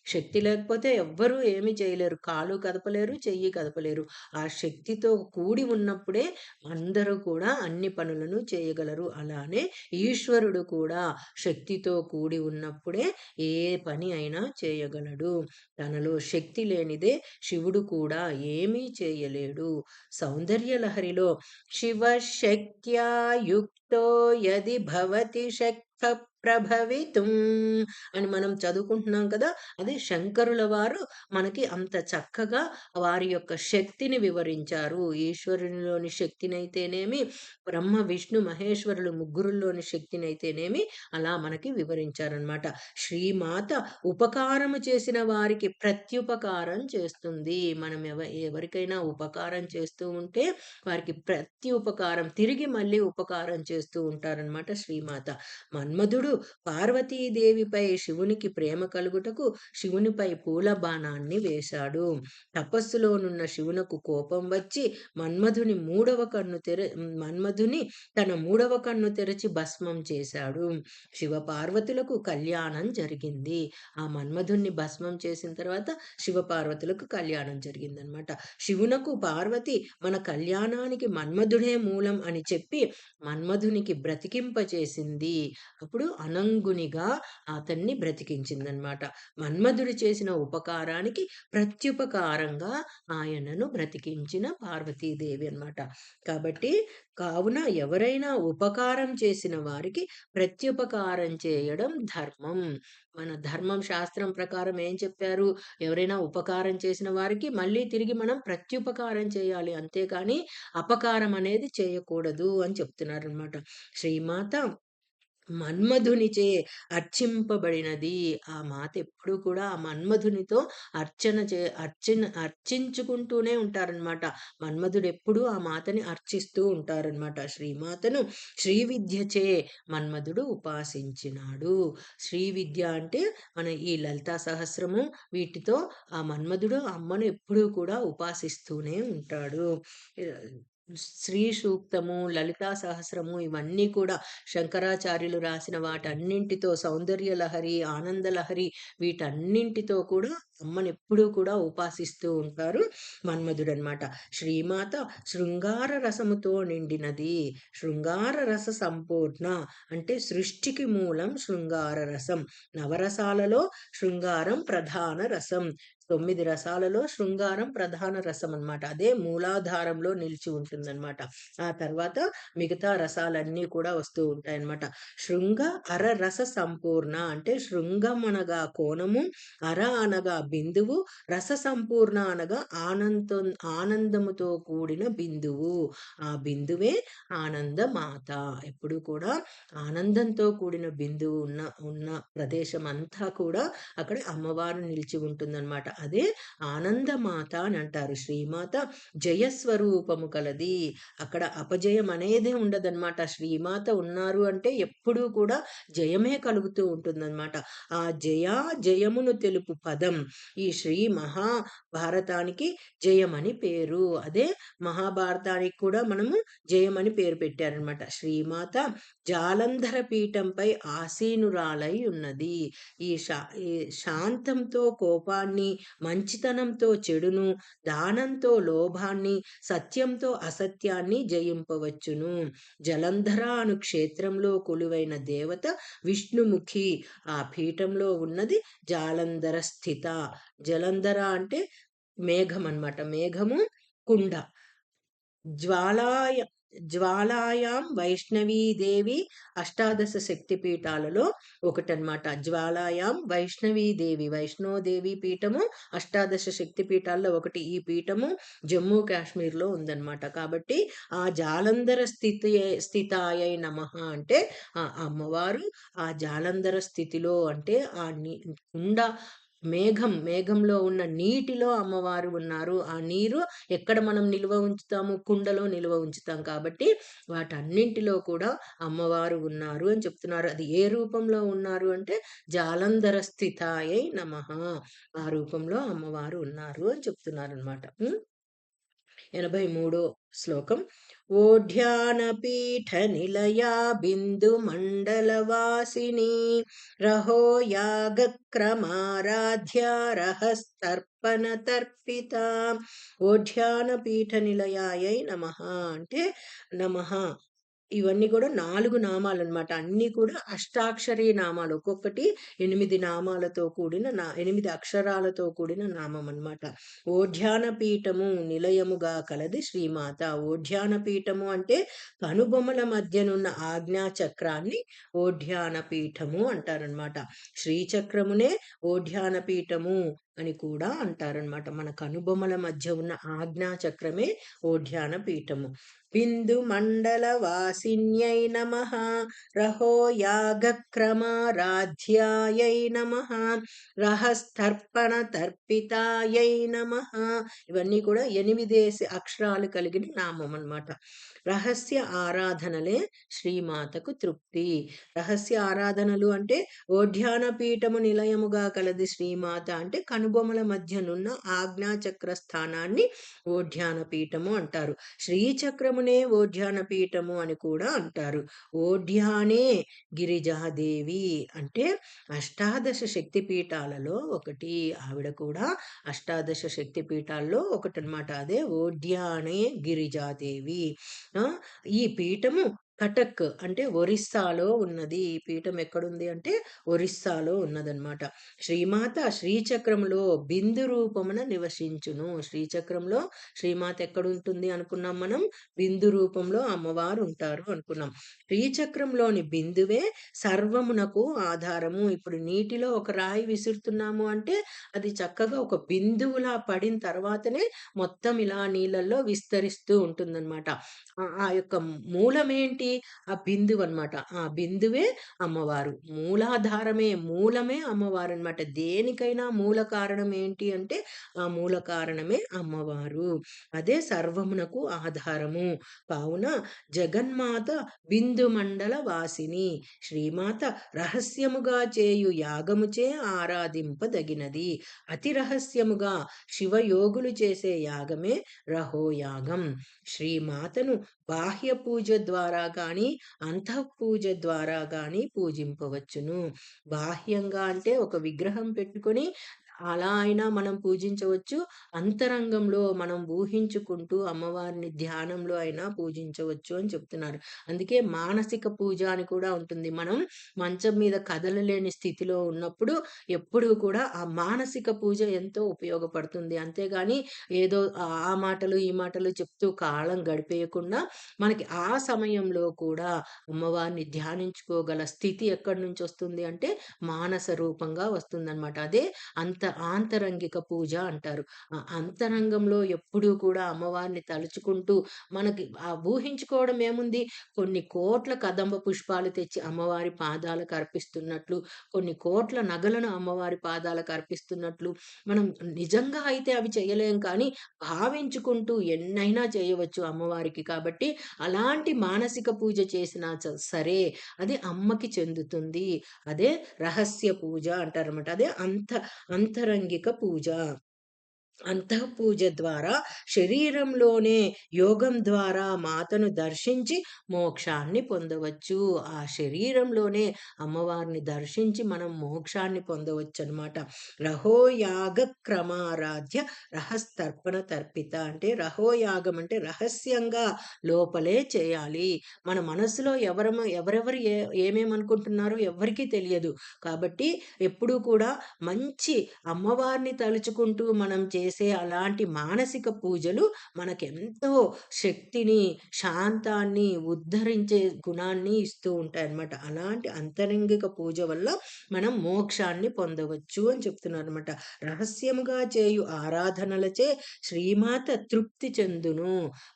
శక్తి లేకపోతే ఎవ్వరూ ఏమి చేయలేరు. కాలు కదపలేరు, చెయ్యి కదపలేరు. ఆ శక్తితో కూడి ఉన్నప్పుడే అందరూ కూడా అన్ని పనులను చేయగలరు. అలానే ఈశ్వరుడు కూడా శక్తితో కూడి ఉన్నప్పుడే ఏ పని అయినా చేయగలడు. తనలో శక్తి లేనిదే శివుడు కూడా ఏమీ చేయలేడు. సౌందర్యలహరిలో శివశక్త్యా యుక్తో యది భవతి శక్త ప్రభవితుం అని మనం చదువుకుంటున్నాం కదా! అది శంకరుల వారు మనకి అంత చక్కగా వారి యొక్క శక్తిని వివరించారు. ఈశ్వరునిలోని శక్తినైతేనేమి, బ్రహ్మ, విష్ణు, మహేశ్వరులు ముగ్గురుల్లోని శక్తినైతేనేమి అలా మనకి వివరించారనమాట. శ్రీమాత ఉపకారము చేసిన వారికి ప్రత్యుపకారం చేస్తుంది. మనం ఎవరికైనా ఉపకారం చేస్తూ ఉంటే వారికి ప్రత్యుపకారం తిరిగి మళ్ళీ ఉపకారం చేస్తూ ఉంటారనమాట శ్రీమాత. మన్మధుడు పార్వతీదేవిపై శివునికి ప్రేమ కలుగుటకు శివునిపై పూల బాణాన్ని వేశాడు. తపస్సులోనున్న శివునకు కోపం వచ్చి మన్మధుని తన 3వ కన్ను తెరచి భస్మం చేశాడు. శివపార్వతులకు కళ్యాణం జరిగింది. ఆ మన్మధుణ్ణి భస్మం చేసిన తర్వాత శివపార్వతులకు కళ్యాణం జరిగిందనమాట. శివునకు పార్వతి మన కళ్యాణానికి మన్మధుడే మూలం అని చెప్పి మన్మధునికి బ్రతికింపచేసింది. అప్పుడు అనంగునిగా అతన్ని బ్రతికించిందనమాట. మన్మధుడు చేసిన ఉపకారానికి ప్రత్యుపకారంగా ఆయనను బ్రతికించిన పార్వతీదేవి అన్నమాట. కాబట్టి కావున ఎవరైనా ఉపకారం చేసిన వారికి ప్రత్యుపకారం చేయడం ధర్మం. మన ధర్మం శాస్త్రం ప్రకారం ఏం చెప్పారు? ఎవరైనా ఉపకారం చేసిన వారికి మళ్ళీ తిరిగి మనం ప్రత్యుపకారం చేయాలి. అంతేకాని అపకారం అనేది చేయకూడదు అని చెప్తున్నారనమాట. శ్రీమాత మన్మధునిచే అర్చింపబడినది. ఆ మాత ఎప్పుడూ కూడా ఆ మన్మధునితో అర్చించుకుంటూనే ఉంటారనమాట. మన్మధుడెప్పుడూ ఆ మాతని అర్చిస్తూ ఉంటారనమాట. శ్రీమాతను శ్రీ విద్యచే మన్మధుడు ఉపాసించినాడు. శ్రీ విద్య అంటే మన ఈ లలితా సహస్రము వీటితో ఆ మన్మధుడు అమ్మను ఎప్పుడూ కూడా ఉపాసిస్తూనే ఉంటాడు. శ్రీ సూక్తము, లలితా సహస్రము ఇవన్నీ కూడా శంకరాచార్యులు రాసిన వాటన్నింటితో సౌందర్య లహరి, ఆనంద లహరి వీటన్నింటితో కూడా అమ్మనెప్పుడూ కూడా ఉపాసిస్తూ ఉంటారు మన్మధుడనమాట. శ్రీమాత శృంగార రసముతో నిండినది. శృంగార రస సంపూర్ణ అంటే సృష్టికి మూలం శృంగార రసం. నవరసాలలో శృంగారం ప్రధాన రసం. 9 రసాలలో శృంగారం ప్రధాన రసం అన్నమాట. అదే మూలాధారంలో నిలిచి ఉంటుందన్నమాట. ఆ తర్వాత మిగతా రసాలన్నీ కూడా వస్తూ ఉంటాయన్నమాట. శృంగ అర రస సంపూర్ణ అంటే శృంగం అనగా కోణము, అర అనగా బిందువు, రస సంపూర్ణ అనగా ఆనందముతో కూడిన బిందువు. ఆ బిందువే ఆనందమాత. ఎప్పుడు కూడా ఆనందంతో కూడిన బిందువు ఉన్న ఉన్న ప్రదేశం అంతా కూడా అక్కడ అమ్మవారు నిలిచి ఉంటుందన్నమాట. అదే ఆనందమాత అని అంటారు. శ్రీమాత జయస్వరూపము కలది. అక్కడ అపజయం అనేదే ఉండదన్నమాట. శ్రీమాత ఉన్నారు అంటే ఎప్పుడూ కూడా జయమే కలుగుతూ ఉంటుందన్నమాట. ఆ జయమును తెలుపు పదం ఈ శ్రీ మహాభారతానికి జయమని పేరు. అదే మహాభారతానికి కూడా మనము జయమని పేరు పెట్టారనమాట. శ్రీమాత జాలంధర పీఠంపై ఆసీనురాలై ఉన్నది. ఈ శాంతంతో కోపాన్ని, మంచితనంతో చెడును, దానంతో లోభాన్ని, సత్యంతో అసత్యాన్ని జయింపవచ్చును. జలంధర అను క్షేత్రంలో కొలువైన దేవత విష్ణుముఖి. ఆ పీఠంలో ఉన్నది జాలంధర స్థిత. జలంధర అంటే మేఘం అన్నమాట. మేఘము కుండ. జ్వాలాయ జ్వాలాయాం వైష్ణవీదేవి అష్టాదశ శక్తి పీఠాలలో ఒకటనమాట. జ్వాలాయాం వైష్ణవీదేవి, వైష్ణోదేవి పీఠము అష్టాదశ శక్తి పీఠాల్లో ఒకటి. ఈ పీఠము జమ్మూ కాశ్మీర్లో ఉందన్నమాట. కాబట్టి ఆ జాలంధర స్థితాయై నమః అంటే ఆ అమ్మవారు ఆ జాలంధర స్థితిలో అంటే ఆ కుండ మేఘంలో ఉన్న నీటిలో అమ్మవారు ఉన్నారు. ఆ నీరు ఎక్కడ మనం నిల్వ ఉంచుతాము? కుండలో నిల్వ ఉంచుతాం. కాబట్టి వాటన్నింటిలో కూడా అమ్మవారు ఉన్నారు అని చెప్తున్నారు. అది ఏ రూపంలో ఉన్నారు అంటే జాలంధర స్థితాయై నమః. ఆ రూపంలో అమ్మవారు ఉన్నారు అని చెప్తున్నారనమాట. 83 శ్లోకం. ఓఢ్యానపీఠ నిలయా బిందు మండలవాసిని రహో యాగక్రమారాధ్య రహస్తర్పణ తర్పిత. ఓఢ్యానపీఠ నిలయాయై నమః అంటే నమః. ఇవన్నీ కూడా 4 నామాలన్నమాట. అన్నీ కూడా అష్టాక్షరీ నామాలు. ఒక్కొక్కటి 8 నామాలతో కూడిన 8 అక్షరాలతో కూడిన నామం అన్నమాట. ఓఢ్యాన పీఠము నిలయముగా కలది శ్రీమాత. ఓఢ్యాన పీఠము అంటే కనుబొమల మధ్యనున్న ఆజ్ఞా చక్రాన్ని ఓఢ్యాన పీఠము అంటారనమాట. శ్రీచక్రమునే ఓఢ్యాన పీఠము అని కూడా అంటారనమాట. మన కనుబొమల మధ్య ఉన్న ఆజ్ఞా చక్రమే ఓఢ్యాన పీఠము. బిందు మండల వాసిన్యై నమః రహో యాగక్రమారాధ్యాయై నమః రహస్తర్పణ తర్పితాయై నమః. ఇవన్నీ కూడా 8 అక్షరాలు కలిగిన నామం అన్నమాట. రహస్య ఆరాధనలే శ్రీమాతకు తృప్తి. రహస్య ఆరాధనలు అంటే ఓఢ్యాన పీఠము నిలయముగా కలది శ్రీమాత అంటే కనుబొమల మధ్యనున్న ఆజ్ఞాచక్ర స్థానాన్ని ఓఢ్యాన పీఠము అంటారు. శ్రీచక్రమునే ఓఢ్యాన పీఠము అని కూడా అంటారు. ఓఢ్యానే గిరిజాదేవి అంటే అష్టాదశ శక్తి పీఠాలలో ఒకటి. ఆవిడ కూడా అష్టాదశ శక్తి పీఠాల్లో ఒకటనమాట. అదే ఓఢ్యానే గిరిజాదేవి. ఈ పీఠము కటక్ అంటే ఒరిస్సాలో ఉన్నది. ఈ పీఠం ఎక్కడుంది అంటే ఒరిస్సాలో ఉన్నదన్నమాట. శ్రీమాత శ్రీచక్రంలో బిందు రూపమున నివసించును. శ్రీచక్రంలో శ్రీమాత ఎక్కడుంటుంది అనుకున్నాం మనం? బిందు రూపంలో అమ్మవారు ఉంటారు అనుకున్నాం. శ్రీచక్రంలోని బిందువే సర్వమునకు ఆధారము. ఇప్పుడు నీటిలో ఒక రాయి విసురుతున్నాము అంటే అది చక్కగా ఒక బిందువులా పడిన తర్వాతనే మొత్తం ఇలా నీళ్ళల్లో విస్తరిస్తూ ఉంటుందన్నమాట. ఆ యొక్క మూలమేంటి ఏంటి? ఆ బిందువనమాట. ఆ బిందువే అమ్మవారు. మూలాధారమే, మూలమే అమ్మవారనమాట. దేనికైనా మూల కారణం ఏంటి అంటే, ఆ మూల కారణమే అమ్మవారు. అదే సర్వమునకు ఆధారము. కావున జగన్మాత బిందు మండల వాసిని. శ్రీమాత రహస్యముగా చేయు యాగముచే ఆరాధింపదగినది. అతి రహస్యముగా శివయోగులు చేసే యాగమే రహోయాగం. శ్రీమాతను బాహ్య పూజ ద్వారా గాని, అంతఃపూజ ద్వారా గాని పూజింపవచ్చును. బాహ్యంగా అంటే ఒక విగ్రహం పెట్టుకొని అలా అయినా మనం పూజించవచ్చు. అంతరంగంలో మనం ఊహించుకుంటూ అమ్మవారిని ధ్యానంలో అయినా పూజించవచ్చు అని చెప్తున్నారు. అందుకే మానసిక పూజ అని కూడా ఉంటుంది. మనం మంచం మీద కదలలేని స్థితిలో ఉన్నప్పుడు ఎప్పుడూ కూడా ఆ మానసిక పూజ ఎంతో ఉపయోగపడుతుంది. అంతేగాని ఏదో ఆ మాటలు, ఈ మాటలు చెప్తూ కాలం గడిపేయకుండా మనకి ఆ సమయంలో కూడా అమ్మవారిని ధ్యానించుకోగల స్థితి ఎక్కడి నుంచొస్తుంది అంటే మానస రూపంగా వస్తుందనమాట. అదే ఆంతరంగిక పూజ అంటారు. ఆ అంతరంగంలో ఎప్పుడూ కూడా అమ్మవారిని తలుచుకుంటూ మనకి ఊహించుకోవడం ఏముంది? కొన్ని కోట్ల కదంబ పుష్పాలు తెచ్చి అమ్మవారి పాదాలకు అర్పిస్తున్నట్లు, కొన్ని కోట్ల నగలను అమ్మవారి పాదాలకు అర్పిస్తున్నట్లు, మనం నిజంగా అయితే అవి చేయలేం కానీ, భావించుకుంటూ ఎన్నైనా చేయవచ్చు అమ్మవారికి. కాబట్టి అలాంటి మానసిక పూజ చేసినా సరే, అది అమ్మకి చెందుతుంది. అదే రహస్య పూజ అంటారన్నమాట. అదే అంతరంగిక పూజ. అంతఃపూజ ద్వారా శరీరంలోనే యోగం ద్వారా మాతను దర్శించి మోక్షాన్ని పొందవచ్చు. ఆ శరీరంలోనే అమ్మవారిని దర్శించి మనం మోక్షాన్ని పొందవచ్చనమాట. రహోయాగ క్రమారాధ్య రహస్తర్పణ తర్పిత అంటే రహోయాగం అంటే రహస్యంగా లోపలే చేయాలి. మన మనసులో ఎవరెవరు ఏమేమనుకుంటున్నారో ఎవ్వరికీ తెలియదు. కాబట్టి ఎప్పుడూ కూడా మంచి అమ్మవారిని తలుచుకుంటూ మనం చేసే అలాంటి మానసిక పూజలు మనకెంతో శక్తిని, శాంతాన్ని, ఉద్ధరించే గుణాన్ని ఇస్తూ ఉంటాయన్నమాట. అలాంటి అంతరంగిక పూజ వల్ల మనం మోక్షాన్ని పొందవచ్చు అని చెప్తున్నారన్నమాట. రహస్యముగా చేయు ఆరాధనలచే శ్రీమాత తృప్తి చెందును.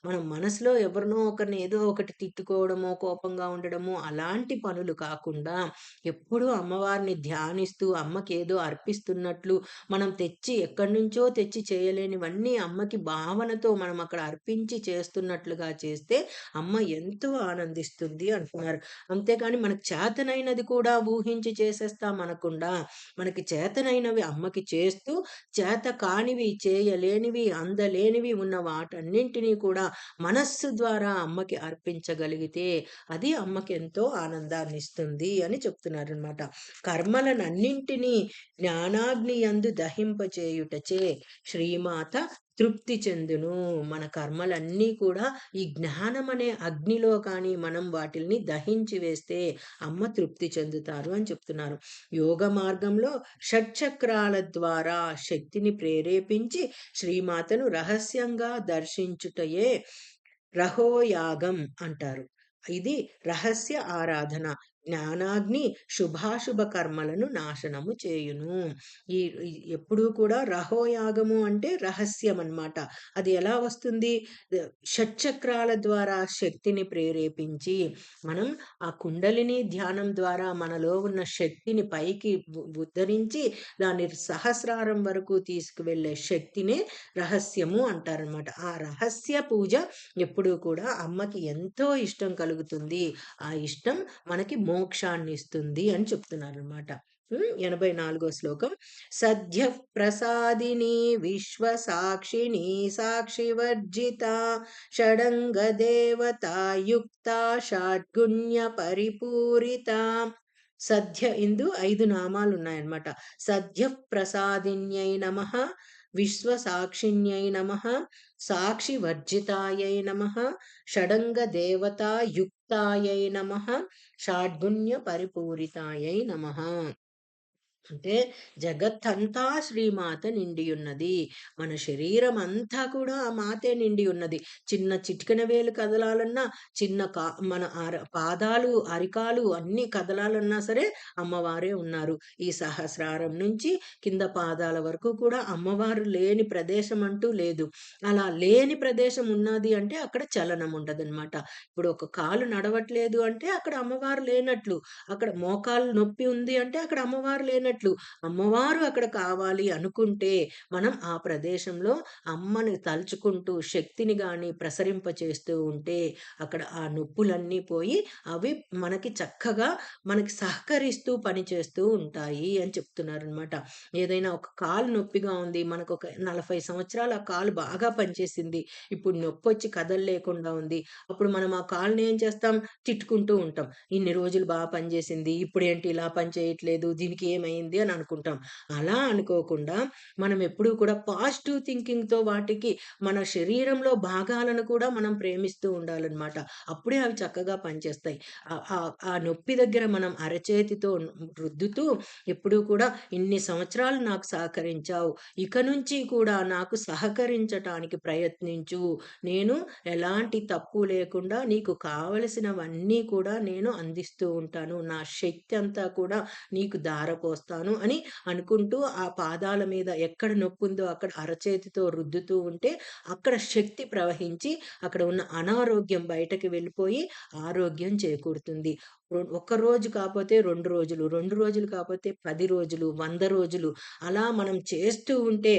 మనం మనసులో ఎవరినో ఒకరిని ఏదో ఒకటి తిట్టుకోవడమో, కోపంగా ఉండడమో అలాంటి పనులు కాకుండా ఎప్పుడూ అమ్మవారిని ధ్యానిస్తూ అమ్మకేదో అర్పిస్తున్నట్లు మనం ఎక్కడి నుంచో తెచ్చి చేయలేనివన్నీ అమ్మకి భావనతో మనం అక్కడ అర్పించి చేస్తున్నట్లుగా చేస్తే అమ్మ ఎంతో ఆనందిస్తుంది అంటున్నారు. అంతేగాని మనకు చేతనైనది కూడా ఊహించి చేసేస్తామనకుండా, మనకి చేతనైనవి అమ్మకి చేస్తూ, చేత కానివి, చేయలేనివి, అందలేనివి ఉన్న వాటన్నింటినీ కూడా మనస్సు ద్వారా అమ్మకి అర్పించగలిగితే అది అమ్మకెంతో ఆనందాన్నిస్తుంది అని చెప్తున్నారనమాట. కర్మలనన్నింటినీ జ్ఞానాగ్ని యందు దహింపచేయుటచే శ్రీమాత తృప్తి చెందును. మన కర్మలన్నీ కూడా ఈ జ్ఞానం అనే అగ్నిలో కానీ మనం వాటిల్ని దహించి వేస్తే అమ్మ తృప్తి చెందుతారు అని చెప్తున్నారు. యోగ మార్గంలో షట్చక్రాల ద్వారా శక్తిని ప్రేరేపించి శ్రీమాతను రహస్యంగా దర్శించుటయే రహోయాగం అంటారు. ఇది రహస్య ఆరాధన. జ్ఞానాగ్ని శుభాశుభ కర్మలను నాశనము చేయును. ఈ ఎప్పుడూ కూడా రహోయాగము అంటే రహస్యం అన్నమాట. అది ఎలా వస్తుంది? షట్చక్రాల ద్వారా శక్తిని ప్రేరేపించి మనం ఆ కుండలిని ధ్యానం ద్వారా మనలో ఉన్న శక్తిని పైకి ఉద్ధరించి దాన్ని సహస్రారం వరకు తీసుకువెళ్ళే శక్తినే రహస్యము అంటారనమాట. ఆ రహస్య పూజ ఎప్పుడూ కూడా అమ్మకి ఎంతో ఇష్టం కలుగుతుంది. ఆ ఇష్టం మనకి మోక్షాన్ని ఇస్తుంది అని చెప్తున్నారనమాట. 84వ శ్లోకం. సద్య ప్రసాదిని విశ్వసాక్షిణి సాక్షివర్జిత షడంగ దేవత యుక్త షడ్గుణ్య పరిపూరిత. సద్య ఇందు 5 నామాలు ఉన్నాయన్నమాట. సద్య ప్రసాదిన్యై నమః, విశ్వసాక్షిణ్యై నమః, సాక్షివర్జితాయై నమః, షడంగ దేవతా యుక్తాయై నమః, షాడ్గుణ్య పరిపూరితాయై నమః. అంటే జగత్తంతా శ్రీమాత నిండియున్నది. మన శరీరం అంతా కూడా ఆ మాతే నిండి ఉన్నది. చిన్న చిటికెన వేలు కదలాలన్నా, చిన్న మన పాదాలు, అరికాలు అన్నీ కదలాలన్నా సరే అమ్మవారే ఉన్నారు. ఈ సహస్రారం నుంచి కింద పాదాల వరకు కూడా అమ్మవారు లేని ప్రదేశం అంటూ లేదు. అలా లేని ప్రదేశం ఉన్నది అంటే అక్కడ చలనం ఉండదనమాట. ఇప్పుడు ఒక కాలు నడవట్లేదు అంటే అక్కడ అమ్మవారు లేనట్లు. అక్కడ మోకాలు నొప్పి ఉంది అంటే అక్కడ అమ్మవారు లేనట్లు. అమ్మవారు అక్కడ కావాలి అనుకుంటే మనం ఆ ప్రదేశంలో అమ్మని తలుచుకుంటూ శక్తిని గాని ప్రసరింపచేస్తూ ఉంటే అక్కడ ఆ నొప్పులన్నీ పోయి అవి మనకి చక్కగా మనకి సహకరిస్తూ పనిచేస్తూ ఉంటాయి అని చెప్తున్నారనమాట. ఏదైనా ఒక కాలు నొప్పిగా ఉంది. మనకొక 40 సంవత్సరాలు ఆ కాలు బాగా పనిచేసింది. ఇప్పుడు నొప్పొచ్చి కదలలేకుండా ఉంది. అప్పుడు మనం ఆ కాలుని ఏం చేస్తాం? తిట్టుకుంటూ ఉంటాం. ఇన్ని రోజులు పనిచేసింది. ఇప్పుడేంటి ఇలా పని చేయట్లేదు. దీనికి ఏమైంది అని అనుకుంటాం. అలా అనుకోకుండా మనం ఎప్పుడూ కూడా పాజిటివ్ థింకింగ్‌తో వాటికి మన శరీరంలో భాగాలను కూడా మనం ప్రేమిస్తూ ఉండాలనమాట. అప్పుడే అవి చక్కగా పనిచేస్తాయి. ఆ నొప్పి దగ్గర మనం అరచేతితో రుద్దుతూ ఎప్పుడూ కూడా ఇన్ని సంవత్సరాలు నాకు సహకరించావు. ఇక నుంచి కూడా నాకు సహకరించటానికి ప్రయత్నించు. నేను ఎలాంటి తప్పు లేకుండా నీకు కావలసినవన్నీ కూడా నేను అందిస్తూ ఉంటాను. నా శక్తి అంతా కూడా నీకు ధారపోస్తాను అని అనుకుంటూ ఆ పాదాల మీద ఎక్కడ నొప్పుందో అక్కడ అరచేతితో రుద్దుతూ ఉంటే అక్కడ శక్తి ప్రవహించి అక్కడ ఉన్న అనారోగ్యం బయటకి వెళ్ళిపోయి ఆరోగ్యం చేకూరుతుంది. ఒక్క రోజు కాపోతే 2 రోజులు, 2 రోజులు కాపోతే 10 రోజులు, 100 రోజులు అలా మనం చేస్తూ ఉంటే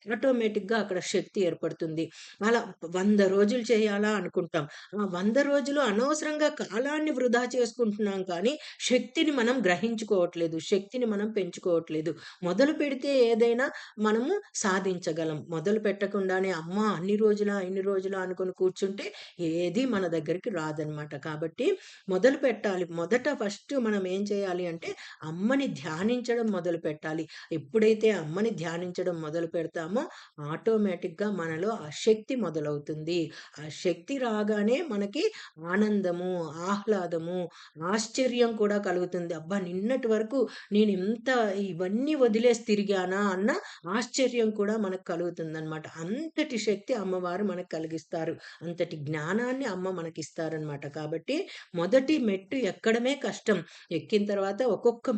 ఆటోమేటిక్‌గా అక్కడ శక్తి ఏర్పడుతుంది. అలా 100 రోజులు చేయాలా అనుకుంటాం. ఆ 100 రోజులు అనవసరంగా కాలాన్ని వృధా చేసుకుంటున్నాం కానీ, శక్తిని మనం గ్రహించుకోవట్లేదు. శక్తిని మనం పెంచుకోవట్లేదు. మొదలు పెడితే ఏదైనా మనము సాధించగలం. మొదలు పెట్టకుండానే అమ్మా! అన్ని రోజులా, ఇన్ని రోజులా అనుకుని కూర్చుంటే ఏది మన దగ్గరికి రాదనమాట. కాబట్టి మొదలు పెట్టాలి. మొదట ఫస్ట్ మనం ఏం చేయాలి అంటే, అమ్మని ధ్యానించడం మొదలుపెట్టాలి. ఎప్పుడైతే అమ్మని ధ్యానించడం మొదలు పెడతామో, ఆటోమేటిక్‌గా మనలో ఆ శక్తి మొదలవుతుంది. ఆ శక్తి రాగానే మనకి ఆనందము, ఆహ్లాదము, ఆశ్చర్యం కూడా కలుగుతుంది. అబ్బా! నిన్నటి వరకు నేనింత ఇవన్నీ వదిలేసి తిరిగానా అన్న ఆశ్చర్యం కూడా మనకు కలుగుతుందనమాట. అంతటి శక్తి అమ్మవారు మనకు కలిగిస్తారు. అంతటి జ్ఞానాన్ని అమ్మ మనకిస్తారనమాట. కాబట్టి మొదటి మెట్టు ఎక్కడమే కష్టం. ఎక్కిన తర్వాత ఒక్కొక్క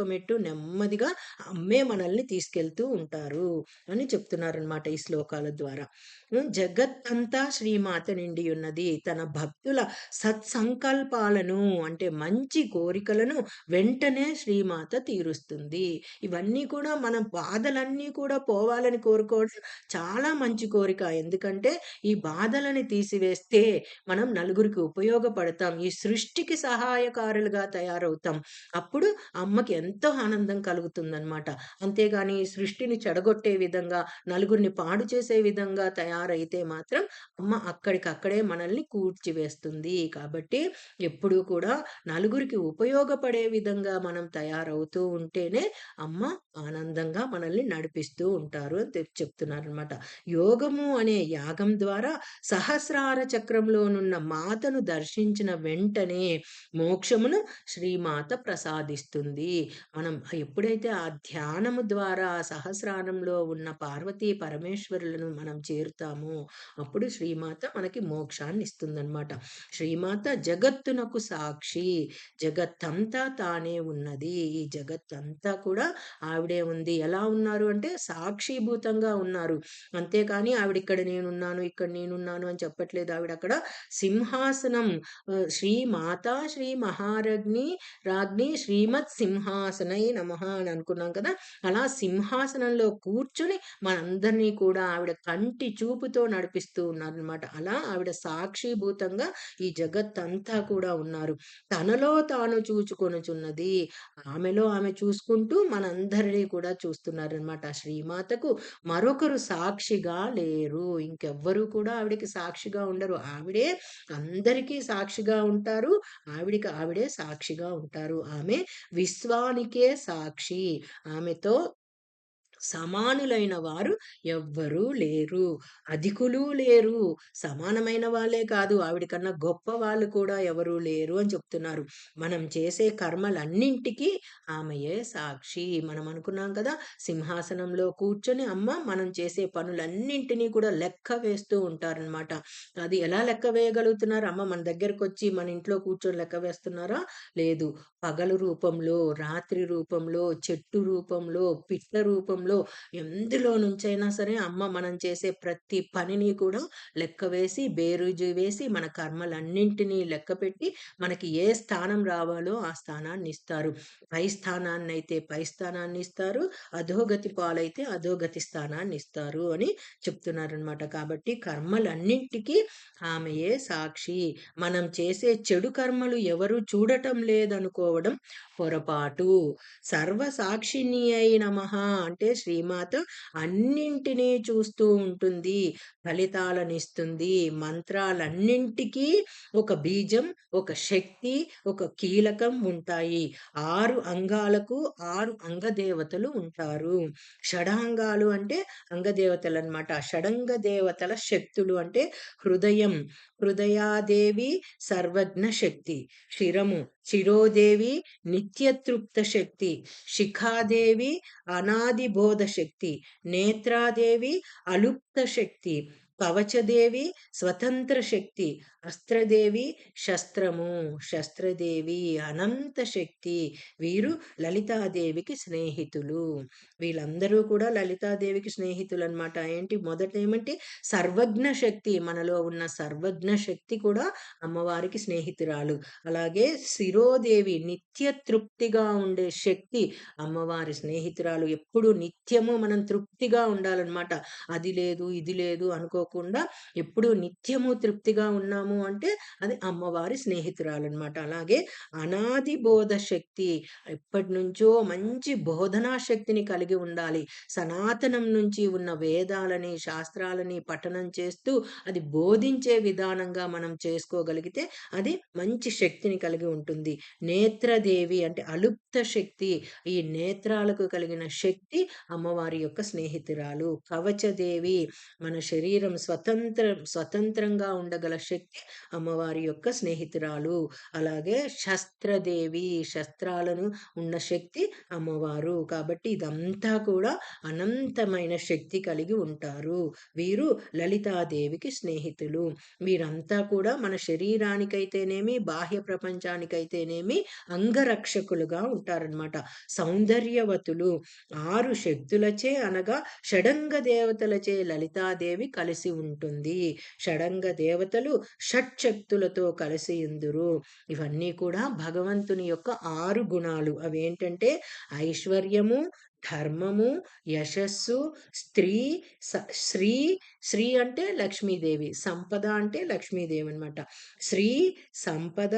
మెట్టు నెమ్మదిగా అమ్మే మనల్ని తీసుకెళ్తూ ఉంటారు అని చెప్తున్నారనమాట ఈ శ్లోకాల ద్వారా. జగత్తంతా శ్రీమాత నిండి ఉన్నది. తన భక్తుల సత్సంకల్పాలను అంటే మంచి కోరికలను వెంటనే శ్రీమాత తీరుస్తుంది. ఇవన్నీ కూడా మన బాధలన్నీ కూడా పోవాలని కోరుకోవడం చాలా మంచి కోరిక. ఎందుకంటే ఈ బాధలని తీసివేస్తే మనం నలుగురికి ఉపయోగపడతాం. ఈ సృష్టికి సహాయకారులుగా తయారవుతాం. అప్పుడు అమ్మకి ఎంతో ఆనందం కలుగుతుందనమాట. అంతేగాని ఈ సృష్టిని చెడగొట్టే విధంగా, నలుగురిని పాడు చేసే విధంగా తయారైతే మాత్రం అమ్మ అక్కడికక్కడే మనల్ని కూల్చివేస్తుంది. కాబట్టి ఎప్పుడూ కూడా నలుగురికి ఉపయోగపడే విధంగా మనం తయారవుతూ ఉంటేనే అమ్మ ఆనందంగా మనల్ని నడిపిస్తూ ఉంటారు అని చెప్తున్నారనమాట. యోగము అనే యాగం ద్వారా సహస్రార చక్రంలోనున్న మాతను దర్శించిన వెంటనే మోక్షమును శ్రీమాత ప్రసాదిస్తుంది. మనం ఎప్పుడైతే ఆ ధ్యానము ద్వారా ఆ సహస్రారంలో ఉన్న పార్వతీ పరమేశ్వరులను మనం చేరుతామో అప్పుడు శ్రీమాత మనకి మోక్షాన్ని ఇస్తుందన్నమాట. శ్రీమాత జగత్తునకు సాక్షి. జగత్తంతా తానే ఉన్నది. ఈ జగత్తంతా కూడా ఆవిడే ఉంది. ఎలా ఉన్నారు అంటే సాక్షిభూతంగా ఉన్నారు. అంతేకాని ఆవిడిక్కడ నేనున్నాను, ఇక్కడ నేనున్నాను అని చెప్పట్లేదు. ఆవిడక్కడ సింహాసనం శ్రీ మాతా శ్రీ రాజ్ఞి శ్రీమత్ సింహాసనై నమః అని అనుకున్నాం కదా! అలా సింహాసనంలో కూర్చొని మనందరినీ కూడా ఆవిడ కంటి చూపుతో నడిపిస్తూ ఉన్నారనమాట. అలా ఆవిడ సాక్షిభూతంగా ఈ జగత్తంతా కూడా ఉన్నారు. తనలో తాను చూచుకొనుచున్నది. ఆమెలో ఆమె చూసుకుంటూ మనందరినీ కూడా చూస్తున్నారనమాట. శ్రీమాతకు మరొకరు సాక్షిగా లేరు. ఇంకెవ్వరు కూడా ఆవిడకి సాక్షిగా ఉండరు. ఆవిడే అందరికీ సాక్షిగా ఉంటారు. ఆవిడకి ఆవిడే సాక్షిగా ఉంటారు. ఆమె విశ్వానికే సాక్షి. ఆమెతో సమానులైన వారు ఎవ్వరూ లేరు. అధికులు లేరు. సమానమైన వాళ్ళే కాదు, ఆవిడ కన్నా గొప్ప వాళ్ళు కూడా ఎవరు లేరు అని చెప్తున్నారు. మనం చేసే కర్మలన్నింటికి ఆమెయే సాక్షి. మనం అనుకున్నాం కదా! సింహాసనంలో కూర్చొని అమ్మ మనం చేసే పనులన్నింటినీ కూడా లెక్క వేస్తూ ఉంటారనమాట. అది ఎలా లెక్క వేయగలుగుతున్నారు? అమ్మ మన దగ్గరకొచ్చి మన ఇంట్లో కూర్చొని లెక్క వేస్తున్నారా? లేదు. పగలు రూపంలో, రాత్రి రూపంలో, చెట్టు రూపంలో, పిట్ట రూపంలో, ఎందులో నుంచైనా సరే అమ్మ మనం చేసే ప్రతి పనిని కూడా లెక్క వేసి, బేరీజు వేసి, మన కర్మలన్నింటినీ లెక్కపెట్టి, మనకి ఏ స్థానం రావాలో ఆ స్థానాన్నిస్తారు. పై స్థానాన్నయితే పై స్థానాన్నిస్తారు. అధోగతి పాలైతే అధోగతి స్థానాన్నిస్తారు అని చెప్తున్నారనమాట. కాబట్టి కర్మలన్నింటికి ఆమెయే సాక్షి. మనం చేసే చెడు కర్మలు ఎవరు చూడటం లేదనుకోవడం పొరపాటు. సర్వసాక్షిణి అయి నమః అంటే శ్రీమాత అన్నింటినీ చూస్తూ ఉంటుంది. ఫలితాలనిస్తుంది. మంత్రాలన్నింటికీ ఒక బీజం, ఒక శక్తి, ఒక కీలకం ఉంటాయి. 6 అంగాలకు 6 అంగదేవతలు ఉంటారు. షడాంగాలు అంటే అంగదేవతలనమాట. షడంగ దేవతల శక్తులు అంటే హృదయం, హృదయాదేవి సర్వజ్ఞ శక్తి. శిరము, శిరోదేవి నిత్యతృప్త శక్తి. శిఖాదేవి అనాది బోధ శక్తి. నేత్రాదేవి అలుప్త శక్తి. కవచదేవి స్వతంత్ర శక్తి. అస్త్రదేవి శస్త్రము. శస్త్రదేవి అనంత శక్తి. వీరు లలితాదేవికి స్నేహితులు. వీళ్ళందరూ కూడా లలితాదేవికి స్నేహితులనమాట. ఏంటి మొదటేమంటే సర్వజ్ఞ శక్తి. మనలో ఉన్న సర్వజ్ఞ శక్తి కూడా అమ్మవారికి స్నేహితురాలు. అలాగే శిరోదేవి నిత్య తృప్తిగా ఉండే శక్తి అమ్మవారి స్నేహితురాలు. ఎప్పుడు నిత్యము మనం తృప్తిగా ఉండాలన్నమాట. అది లేదు, ఇది లేదు అనుకోకుండా ఎప్పుడు నిత్యము తృప్తిగా ఉన్నాము అంటే అది అమ్మవారి స్నేహితురాలన్నమాట. అలాగే అనాది బోధ శక్తి. ఎప్పటినుంచో మంచి బోధనా శక్తిని కలిగి ఉండాలి. సనాతనం నుంచి ఉన్న వేదాలని, శాస్త్రాలని పఠనం చేస్తూ అది బోధించే విధానంగా మనం చేసుకోగలిగితే అది మంచి శక్తిని కలిగి ఉంటుంది. నేత్రదేవి అంటే అలుప్త శక్తి. ఈ నేత్రాలకు కలిగిన శక్తి అమ్మవారి యొక్క స్నేహితురాలు. కవచదేవి మన శరీరం స్వతంత్రంగా ఉండగల శక్తి అమ్మవారి యొక్క స్నేహితురాలు. అలాగే శస్త్రదేవి శస్త్రాలను ఉన్న శక్తి అమ్మవారు. కాబట్టి ఇదంతా కూడా అనంతమైన శక్తి కలిగి ఉంటారు. వీరు లలితాదేవికి స్నేహితులు. వీరంతా కూడా మన శరీరానికైతేనేమి, బాహ్య ప్రపంచానికైతేనేమి అంగరక్షకులుగా ఉంటారనమాట. సౌందర్యవతులు. 6 శక్తులచే అనగా షడంగ దేవతలచే లలితాదేవి కలిసి ఉంటుంది. షడంగ దేవతలు షట్శక్తులతో కలిసి ఉందురు. ఇవన్నీ కూడా భగవంతుని యొక్క 6 గుణాలు. అవేంటంటే ఐశ్వర్యము, ధర్మము, యశస్సు, స్త్రీ, శ్రీ, శ్రీ అంటే లక్ష్మీదేవి, సంపద అంటే లక్ష్మీదేవి అనమాట. శ్రీ, సంపద,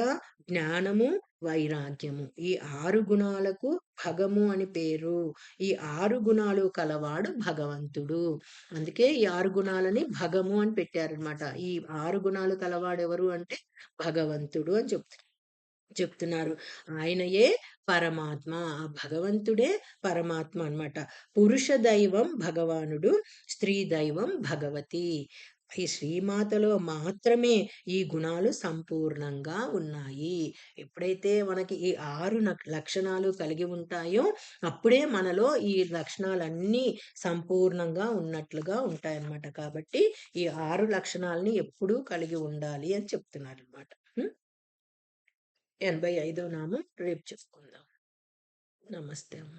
జ్ఞానము, వైరాగ్యము. ఈ 6 గుణాలకు భగము అని పేరు. ఈ 6 గుణాలు కలవాడు భగవంతుడు. అందుకే ఈ 6 గుణాలని భగము అని పెట్టారనమాట. ఈ 6 గుణాలు కలవాడెవరు అంటే భగవంతుడు అని చెప్తున్నారు. ఆయనయే పరమాత్మ. ఆ భగవంతుడే పరమాత్మ అన్నమాట. పురుష దైవం భగవానుడు, స్త్రీ దైవం భగవతి. ఈ శ్రీమాతలో మాత్రమే ఈ గుణాలు సంపూర్ణంగా ఉన్నాయి. ఎప్పుడైతే మనకి ఈ 6 లక్షణాలు కలిగి ఉంటాయో అప్పుడే మనలో ఈ లక్షణాలన్నీ సంపూర్ణంగా ఉన్నట్లుగా ఉంటాయన్నమాట. కాబట్టి ఈ 6 లక్షణాలని ఎప్పుడూ కలిగి ఉండాలి అని చెప్తున్నారన్నమాట. 85వ నామం రేపు చెప్పుకుందాం. నమస్తే అమ్మ.